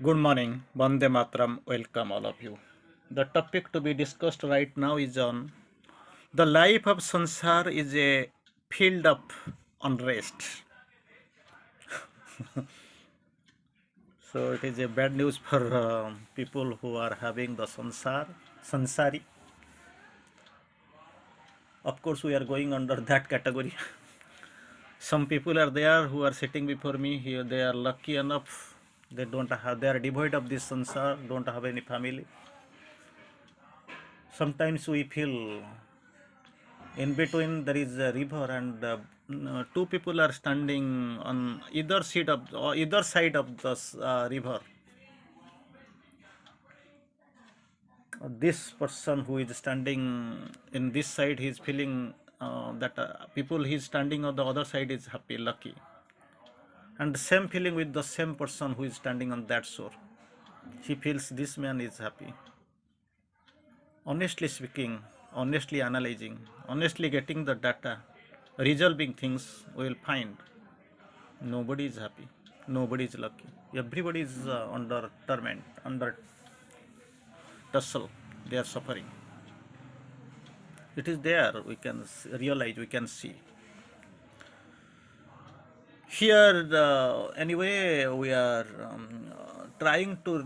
Good morning, Bande Matram, welcome all of you. The topic to be discussed right now is on the life of Sansar is a field of unrest. So it is a bad news for people who are having the Sansari. Of course, we are going under that category. Some people are there who are sitting before me here. They are lucky enough. They are devoid of this Sansar, don't have any family. Sometimes we feel in between there is a river and two people are standing on either side of the river. This person who is standing in this side, he is feeling that people he is standing on the other side is happy, lucky, and the same feeling with the same person who is standing on that shore. He feels this man is happy. Honestly speaking, honestly analyzing, honestly getting the data, resolving things, we will find nobody is happy, nobody is lucky. Everybody is under torment, under tussle. They are suffering. It is there. We can realize. We can see. Here, anyway, we are trying to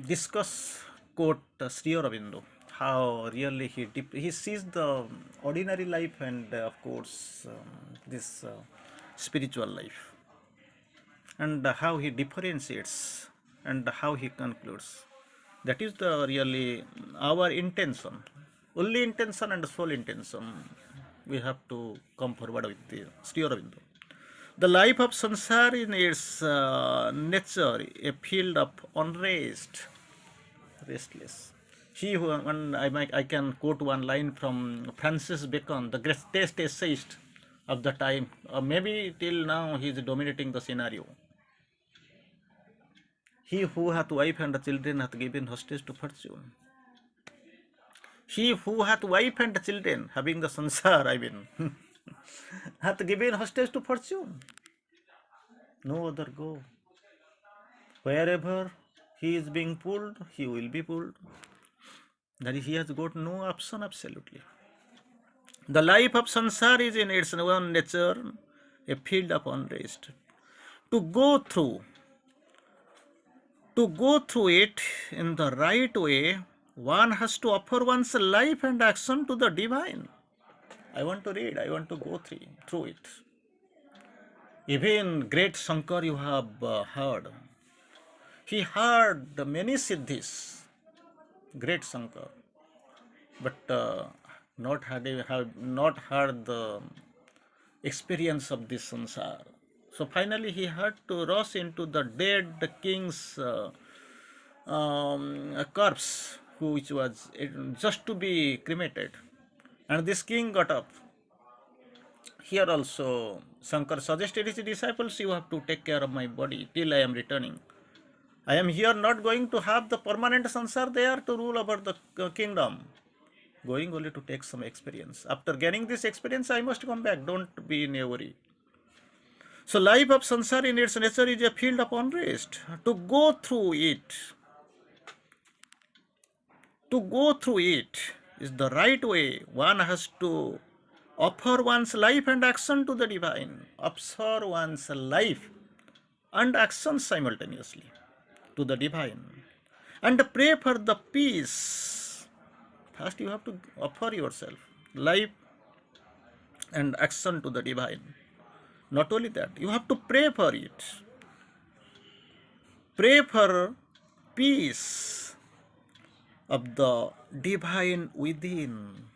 discuss quote Sri Aurobindo. How really he sees the ordinary life and of course this spiritual life, and how he differentiates and how he concludes. That is the really our intention, only intention and sole intention. We have to come forward with the Sri Aurobindo. The life of Sansar in its nature, a field of unrest, restless. He who, and I can quote one line from Francis Bacon, the greatest essayist of the time. Maybe till now he is dominating the scenario. He who hath wife and children hath given hostage to fortune. He who hath wife and children, having the sansar, hath given hostage to fortune. No other go. Wherever he is being pulled, he will be pulled. That is, he has got no option absolutely. The life of sansar is in its own nature a field of unrest. To go through it in the right way, one has to offer one's life and action to the divine. I want to read, I want to go through it. Even great Shankar you have heard. He heard many siddhis, great Shankar, but have not heard the experience of this sansar. So finally he had to rush into the dead king's corpse, which was just to be cremated. And this king got up. Here also Shankar suggested his disciples, you have to take care of my body till I am returning. I am here not going to have the permanent sansar there to rule over the kingdom. Going only to take some experience. After gaining this experience, I must come back. Don't be in a worry. So life of sansar in its nature is a field of unrest. To go through it is the right way. One has to offer one's life and action to the divine. Offer one's life and action simultaneously to the divine. And pray for the peace. First you have to offer yourself, life and action to the divine. Not only that, you have to pray for it. Pray for peace of the divine within.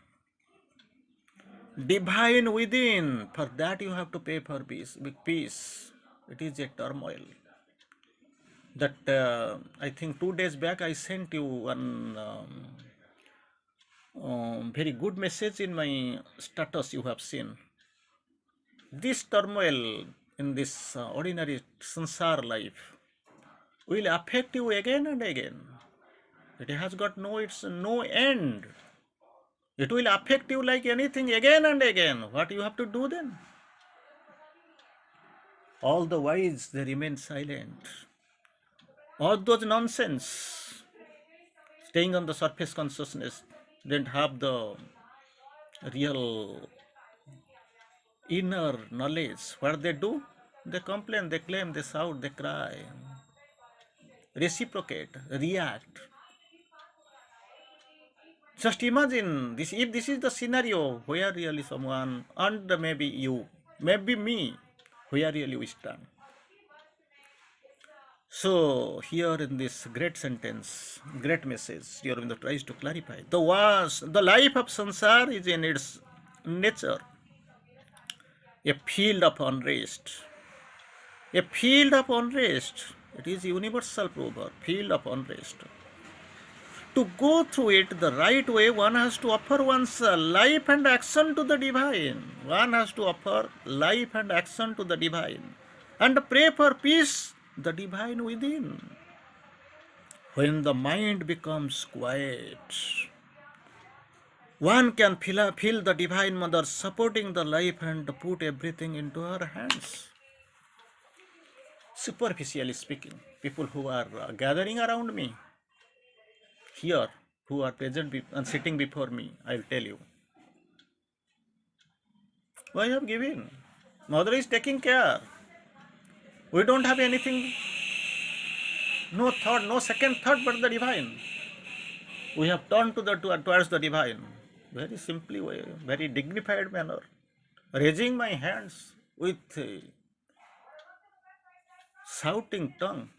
Divine within. For that you have to pay for peace. Peace. It is a turmoil. That I think 2 days back I sent you one very good message in my status. You have seen this turmoil in this ordinary sansar life will affect you again and again. It has got no end. It will affect you like anything again and again. What you have to do then? All the wise they remain silent. All those nonsense, staying on the surface consciousness, didn't have the real inner knowledge. What they do? They complain, they claim, they shout, they cry, reciprocate, react. Just imagine this, if this is the scenario where really someone, and maybe you, maybe me, where really we stand. So here in this great sentence, great message, Sri Aurobindo tries to clarify. The life of sansar is in its nature a field of unrest. A field of unrest. It is a universal proverb, field of unrest. To go through it the right way, one has to offer one's life and action to the divine. One has to offer life and action to the divine and pray for peace, the divine within. When the mind becomes quiet, one can feel the Divine Mother supporting the life and put everything into her hands. Superficially speaking, people who are gathering around me here, who are present and sitting before me, I'll tell you. I have given. Mother is taking care. We don't have anything, no thought, no second thought but the divine. We have turned towards the divine. Very simply, very dignified manner. Raising my hands with shouting tongue.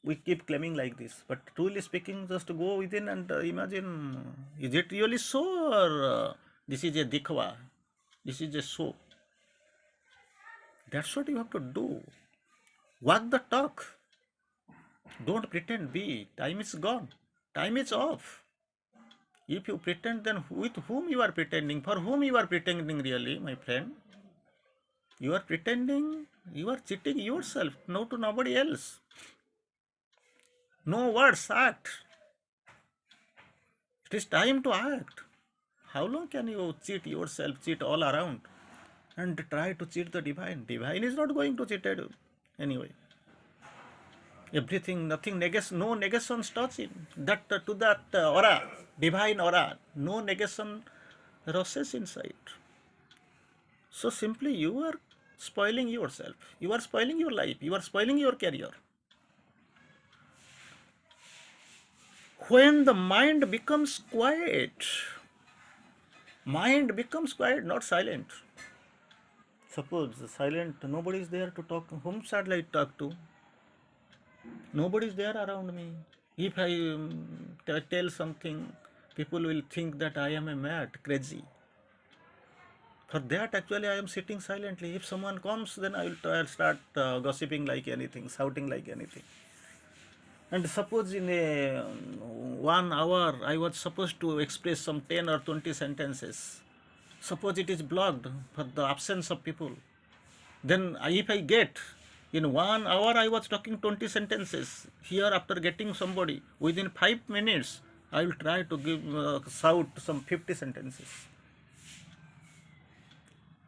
We keep claiming like this, but truly speaking, just go within and imagine, is it really so, or this is a dikhwa, this is a show? That's what you have to do. Walk the talk. Don't pretend be. Time is gone. Time is off. If you pretend, then with whom you are pretending? For whom you are pretending really, my friend? You are pretending, you are cheating yourself, no to nobody else. No words, act. It is time to act. How long can you cheat yourself, cheat all around, and try to cheat the divine? Divine is not going to cheat you anyway. Everything, nothing, no negations touch it. That to that aura, divine aura, no negation rushes inside. So simply you are spoiling yourself. You are spoiling your life. You are spoiling your career. When the mind becomes quiet, not silent. Suppose silent, nobody is there to talk. Whom shall I talk to? Nobody is there around me. If I tell something, people will think that I am a mad, crazy. For that, actually, I am sitting silently. If someone comes, then I'll start gossiping like anything, shouting like anything. And suppose in a 1 hour, I was supposed to express some 10 or 20 sentences. Suppose it is blocked for the absence of people. Then if I get in 1 hour, I was talking 20 sentences. Here, after getting somebody, within 5 minutes, I will try to shout some 50 sentences.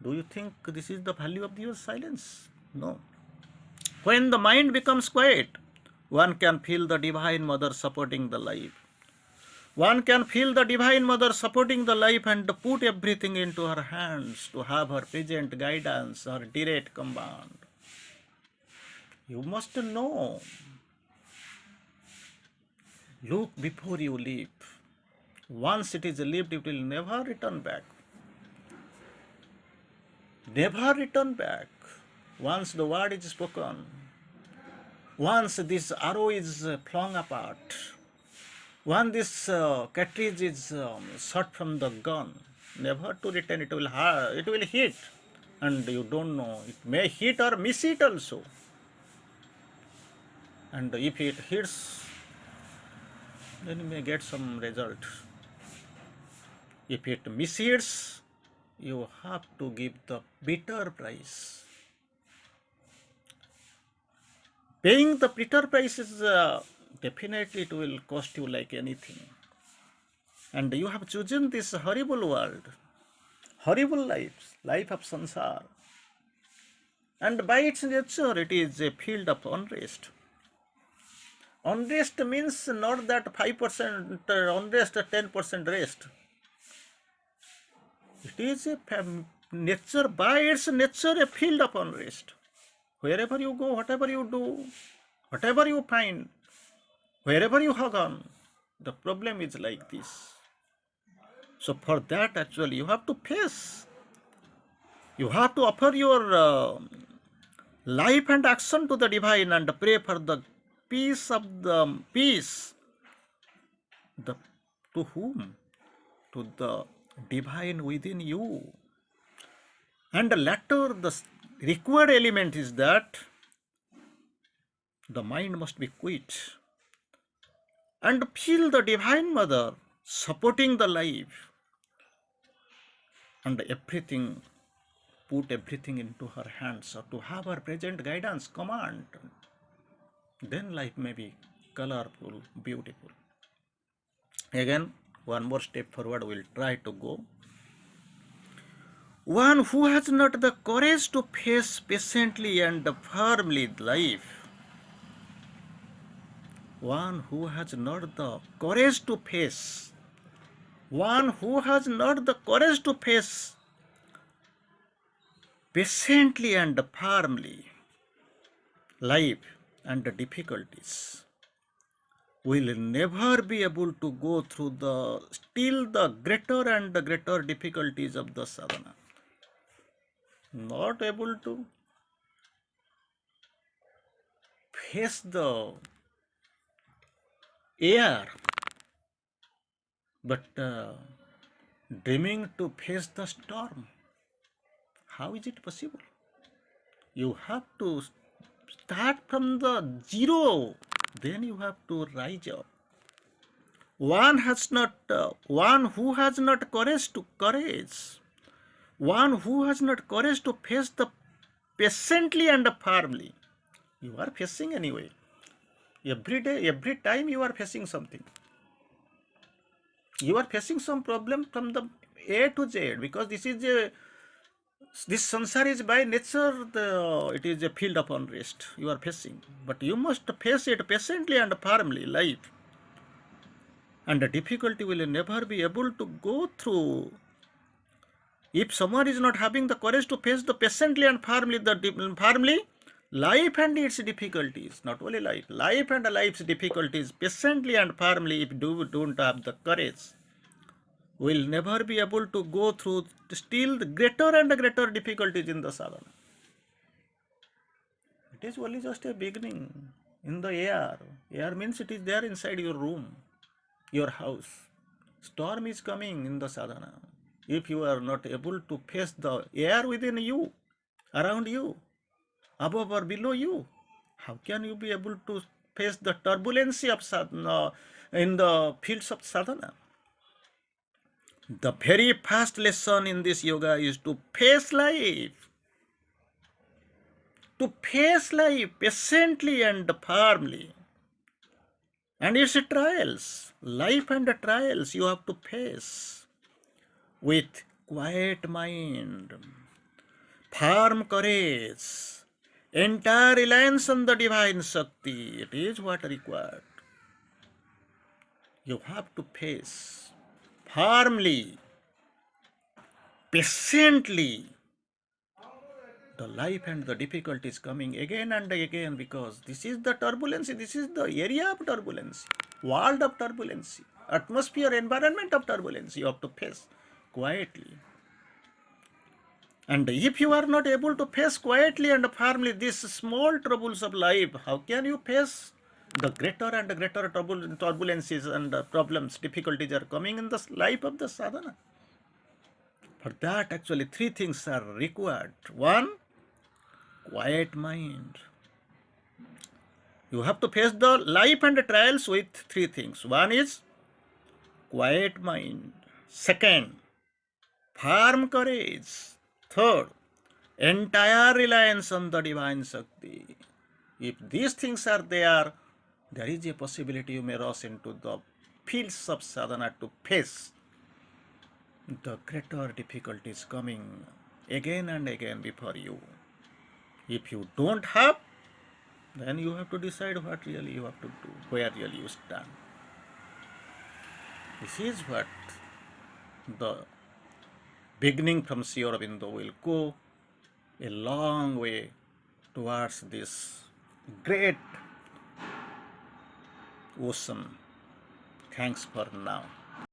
Do you think this is the value of your silence? No. When the mind becomes quiet, one can feel the Divine Mother supporting the life. One can feel the Divine Mother supporting the life and put everything into her hands to have her present guidance, her direct command. You must know. Look before you leave. Once it is lived, it will never return back. Never return back. Once the word is spoken, once this arrow is flung apart, once this cartridge is shot from the gun, never to return. It will hit, and you don't know. It may hit or miss it also. And if it hits, then you may get some result. If it mishits, you have to give the bitter price. Paying the bitter price is definitely it will cost you like anything. And you have chosen this horrible world, horrible life of sansar. And by its nature, it is a field of unrest. Unrest means not that 5% unrest, 10% rest. It is a nature, by its nature, a field of unrest. Wherever you go, whatever you do, whatever you find, wherever you hug on, the problem is like this. So for that, actually, you have to face. You have to offer your life and action to the divine and pray for the peace of the peace. The to whom? To the divine within you. And the latter, the required element is that the mind must be quit and feel the divine mother supporting the life and everything, put everything into her hands or to have her present guidance, command. Then life may be colorful, beautiful. Again, one more step forward we'll try to go. One who has not the courage to face patiently and firmly life, one who has not the courage to face, one who has not the courage to face patiently and firmly life and the difficulties, will never be able to go through the still the greater and the greater difficulties of the sadhana. Not able to face the air, but dreaming to face the storm. How is it possible? You have to start from the zero, then you have to rise up. One who has not one who has not courage to face the patiently and firmly. You are facing anyway. Every day, every time you are facing something. You are facing some problem from the A to Z, because this sansar is by nature, it is a field of unrest you are facing. But you must face it patiently and firmly, life. And the difficulty will never be able to go through. If someone is not having the courage to face the patiently and firmly, life and its difficulties, not only life and life's difficulties, patiently and firmly, if you don't have the courage, will never be able to go through still the greater and greater difficulties in the sadhana. It is only just a beginning in the air. Air means it is there inside your room, your house. Storm is coming in the sadhana. If you are not able to face the air within you, around you, above or below you, how can you be able to face the turbulency of sadhana in the fields of sadhana? The very first lesson in this yoga is to face life patiently and firmly. And it's trials, life and trials you have to face with quiet mind, firm courage, entire reliance on the divine Shakti. It is what required. You have to face firmly, patiently, the life and the difficulties coming again and again, because this is the turbulence, this is the area of turbulence, world of turbulence, atmosphere, environment of turbulence you have to face quietly. And if you are not able to face quietly and firmly these small troubles of life, how can you face the greater and greater turbulences and problems, difficulties are coming in the life of the sadhana? For that, actually, three things are required. One, quiet mind. You have to face the life and the trials with three things. One is quiet mind. Second, firm courage. Third, entire reliance on the divine Shakti. If these things are there, there is a possibility you may rush into the fields of sadhana to face the greater difficulties coming again and again before you. If you don't have Then you have to decide what really you have to do, where really you stand. This is what the beginning from Sri Aurobindo will go a long way towards this great ocean. Thanks for now.